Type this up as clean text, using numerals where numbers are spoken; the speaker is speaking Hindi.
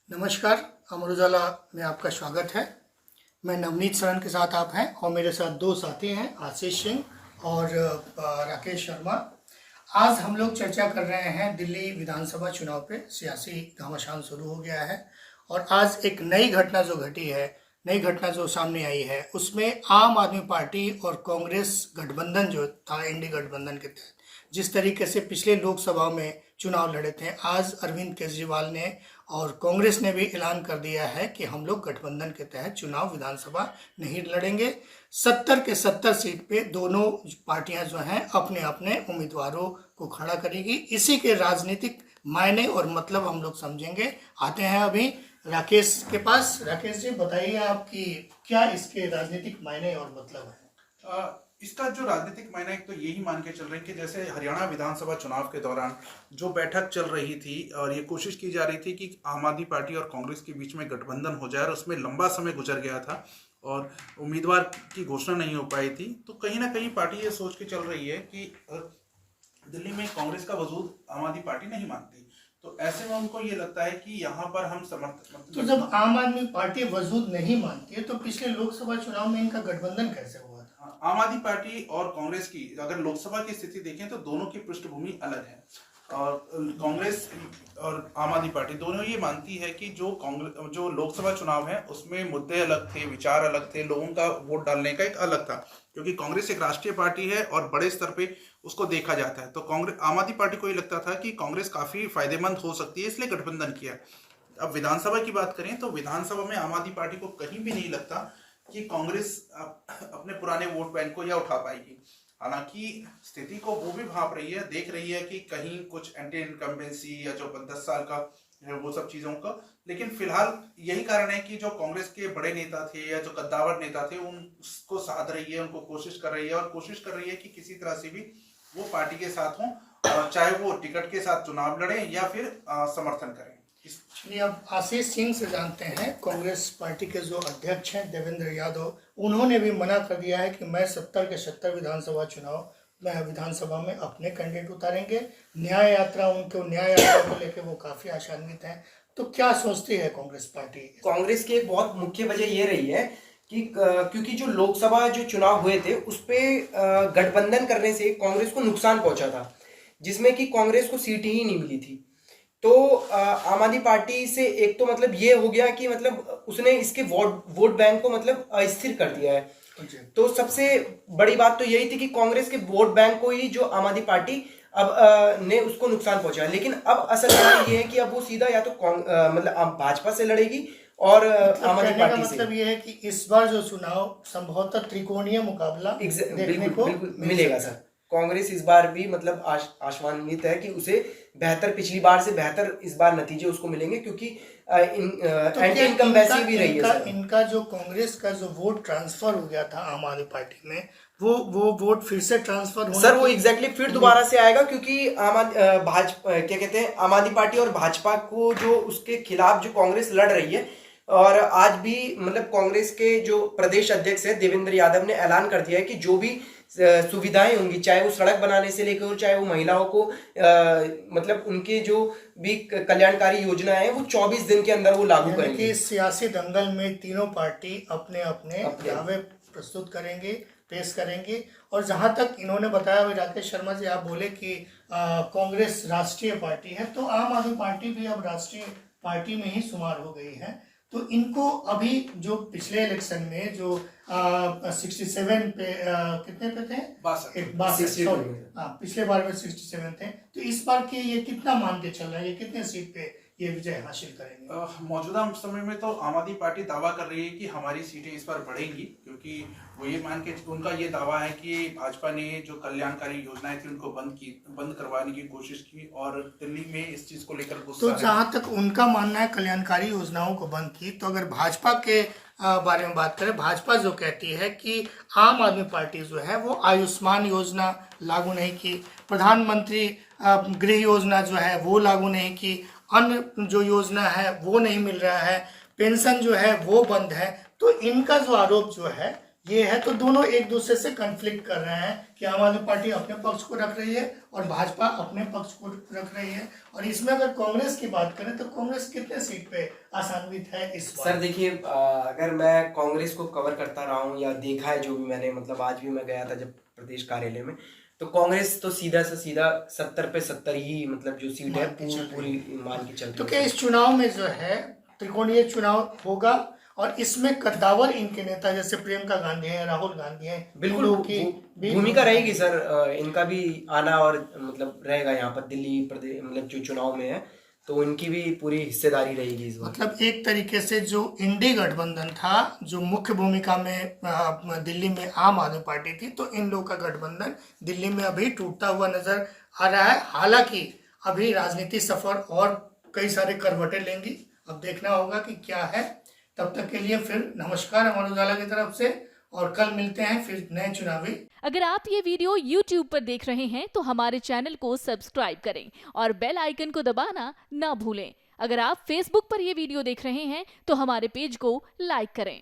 नमस्कार, अमर उजाला में आपका स्वागत है। मैं नवनीत सरन के साथ आप हैं और मेरे साथ दो साथी हैं, आशीष सिंह और राकेश शर्मा। आज हम लोग चर्चा कर रहे हैं दिल्ली विधानसभा चुनाव पे। सियासी घमासान शुरू हो गया है और आज एक नई घटना जो घटी है, नई घटना जो सामने आई है, उसमें आम आदमी पार्टी और कांग्रेस गठबंधन जो था, इंडी गठबंधन के तहत जिस तरीके से पिछले लोकसभा में चुनाव लड़े थे, आज अरविंद केजरीवाल ने और कांग्रेस ने भी ऐलान कर दिया है कि हम लोग गठबंधन के तहत चुनाव विधानसभा नहीं लड़ेंगे। 70 के 70 सीट पे दोनों पार्टियां जो हैं अपने अपने उम्मीदवारों को खड़ा करेगी। इसी के राजनीतिक मायने और मतलब हम लोग समझेंगे। आते हैं अभी राकेश के पास। राकेश जी, बताइए आपकी क्या इसके राजनीतिक मायने और मतलब है? इसका जो राजनीतिक मायने एक तो यही मान के चल रहे हैं कि जैसे हरियाणा विधानसभा चुनाव के दौरान जो बैठक चल रही थी और ये कोशिश की जा रही थी कि आम आदमी पार्टी और कांग्रेस के बीच में गठबंधन हो जाए, और उसमें लंबा समय गुजर गया था और उम्मीदवार की घोषणा नहीं हो पाई थी। तो कहीं ना कहीं पार्टी ये सोच के चल रही है कि दिल्ली में कांग्रेस का वजूद आम आदमी पार्टी नहीं मानती, तो ऐसे में उनको ये लगता है कि यहाँ पर हम समर्थन। तो जब आम आदमी पार्टी वजूद नहीं मानती है तो पिछले लोकसभा चुनाव में इनका गठबंधन कैसे हुआ था? आम आदमी पार्टी और कांग्रेस की अगर लोकसभा की स्थिति देखें तो दोनों की पृष्ठभूमि अलग है। और कांग्रेस और आम आदमी पार्टी दोनों ये मानती है कि जो लोकसभा चुनाव है उसमें मुद्दे अलग थे, विचार अलग थे, लोगों का वोट डालने का एक अलग था, क्योंकि कांग्रेस एक राष्ट्रीय पार्टी है और बड़े स्तर पे उसको देखा जाता है। तो कांग्रेस आम आदमी पार्टी को ये लगता था कि कांग्रेस काफी फायदेमंद हो सकती है, इसलिए गठबंधन किया। अब विधानसभा की बात करें तो विधानसभा में आम आदमी पार्टी को कहीं भी नहीं लगता कि कांग्रेस अपने पुराने वोट बैंक को या उठा पाएगी। हालांकि स्थिति को वो भी भांप रही है, देख रही है कि कहीं कुछ एंटी इनकम्बेंसी या जो 10 साल का है वो सब चीजों का, लेकिन फिलहाल यही कारण है कि जो कांग्रेस के बड़े नेता थे या जो कद्दावर नेता थे उनको साध रही है, उनको कोशिश कर रही है और कोशिश कर रही है कि किसी तरह से भी वो पार्टी के साथ हों, चाहे वो टिकट के साथ चुनाव लड़े या फिर समर्थन करें। चलिए, अब आशीष सिंह से जानते हैं। कांग्रेस पार्टी के जो अध्यक्ष हैं देवेंद्र यादव, उन्होंने भी मना कर दिया है कि मैं 70 के 70 विधानसभा में अपने कैंडिडेट उतारेंगे। न्याय यात्रा को लेकर वो काफी आशान्वित हैं। तो क्या सोचती है कांग्रेस पार्टी? कांग्रेस की एक बहुत मुख्य वजह ये रही है कि क्योंकि जो लोकसभा जो चुनाव हुए थे उस पे गठबंधन करने से कांग्रेस को नुकसान पहुंचा था, जिसमें कि कांग्रेस को सीट ही नहीं मिली थी। तो आम आदमी पार्टी से एक तो मतलब ये हो गया कि मतलब उसने इसके वोट बैंक को मतलब अस्थिर कर दिया है। तो सबसे बड़ी बात तो यही थी कि कांग्रेस के वोट बैंक को ही जो आम आदमी पार्टी अब ने उसको नुकसान पहुंचाया। लेकिन अब असल बात ये है कि अब वो सीधा या तो मतलब भाजपा से लड़ेगी और आम आदमी पार्टी से। मतलब ये है कि इस बार जो चुनाव संभवतः त्रिकोणीय मुकाबला देखने को मिलेगा सर। कांग्रेस इस बार भी मतलब आशान्वित है कि उसे पिछली बार से बेहतर इस बार नतीजे उसको मिलेंगे, क्योंकि एंटी इनकम्बेंसी भी रही है। इनका जो कांग्रेस का जो वोट ट्रांसफर हो गया था आम आदमी पार्टी में, वो वोट फिर से ट्रांसफर होना सर, वो एग्जैक्टली फिर दोबारा से आएगा, क्योंकि क्या कहते हैं, आम आदमी पार्टी और भाजपा को जो उसके खिलाफ जो कांग्रेस लड़ रही है। और आज भी मतलब कांग्रेस के जो प्रदेश अध्यक्ष है देवेंद्र यादव ने ऐलान कर दिया है कि जो भी सुविधाएं होंगी, चाहे वो सड़क बनाने से लेकर हो, चाहे वो महिलाओं को मतलब उनके जो भी कल्याणकारी योजना है वो 24 दिन के अंदर वो लागू करेंगे। सियासी दंगल में तीनों पार्टी अपने अपने दावे प्रस्तुत करेंगे, पेश करेंगे। और जहां तक इन्होंने बताया, राकेश शर्मा जी आप बोले कि कांग्रेस राष्ट्रीय पार्टी है, तो आम आदमी पार्टी भी अब राष्ट्रीय पार्टी में ही शुमार हो गई है। तो इनको अभी जो पिछले इलेक्शन में जो 67 पे कितने पे थे? 62। पिछले बार में 67 थे। तो इस बार के ये कितना मान के चल रहा है, ये कितने सीट पे ये विजय हासिल करेंगे? मौजूदा समय में तो आम आदमी पार्टी दावा कर रही है कि हमारी सीटें इस बार बढ़ेंगी, क्योंकि वो ये मान के उनका ये दावा है कि भाजपा ने जो कल्याणकारी योजनाएं थी उनको बंद करवाने की कोशिश की और दिल्ली में इस चीज को लेकर गुस्सा तो जहां तक उनका मानना है कल्याणकारी योजनाओं को बंद की, तो अगर भाजपा के बारे में बात करें, भाजपा जो कहती है कि आम आदमी पार्टी जो है वो आयुष्मान योजना लागू नहीं की, प्रधानमंत्री गृह योजना जो है वो लागू नहीं की, अन्य जो योजना है वो नहीं मिल रहा है, पेंशन जो है वो बंद है। तो इनका जो आरोप जो है ये है, तो दोनों एक दूसरे से कन्फ्लिक्ट कर रहे हैं कि आम आदमी पार्टी अपने पक्ष को रख रही है और भाजपा अपने पक्ष को रख रही है। और इसमें अगर कांग्रेस की बात करें तो कांग्रेस कितने सीट पे आशान्वित है इस बार? सर देखिए, अगर मैं कांग्रेस को कवर करता रहा हूँ या देखा है जो भी मैंने, मतलब आज भी मैं गया था जब प्रदेश कार्यालय में, तो कांग्रेस तो सीधा से सीधा 70 पे 70 ही, मतलब जो सीट है पूरी मान के चलती तो है। क्या इस चुनाव में जो है त्रिकोणीय चुनाव होगा और इसमें कद्दावर इनके नेता जैसे प्रियंका गांधी है, राहुल गांधी है, बिल्कुल की भूमिका रहेगी सर, इनका भी आना और मतलब रहेगा यहाँ पर दिल्ली प्रदेश, मतलब जो चुनाव में है, तो इनकी भी पूरी हिस्सेदारी रहेगी इस बार। मतलब एक तरीके से जो इंडी गठबंधन था, जो मुख्य भूमिका में दिल्ली में आम आदमी पार्टी थी, तो इन लोगों का गठबंधन दिल्ली में अभी टूटता हुआ नजर आ रहा है। हालांकि अभी राजनीति सफर और कई सारे करवटें लेंगी, अब देखना होगा कि क्या है। तब तक के लिए फिर नमस्कार अमर उजाला की तरफ से, और कल मिलते हैं फिर नए चुनावी। अगर आप ये वीडियो YouTube पर देख रहे हैं तो हमारे चैनल को सब्सक्राइब करें और बेल आइकन को दबाना ना भूलें। अगर आप Facebook पर ये वीडियो देख रहे हैं तो हमारे पेज को लाइक करें।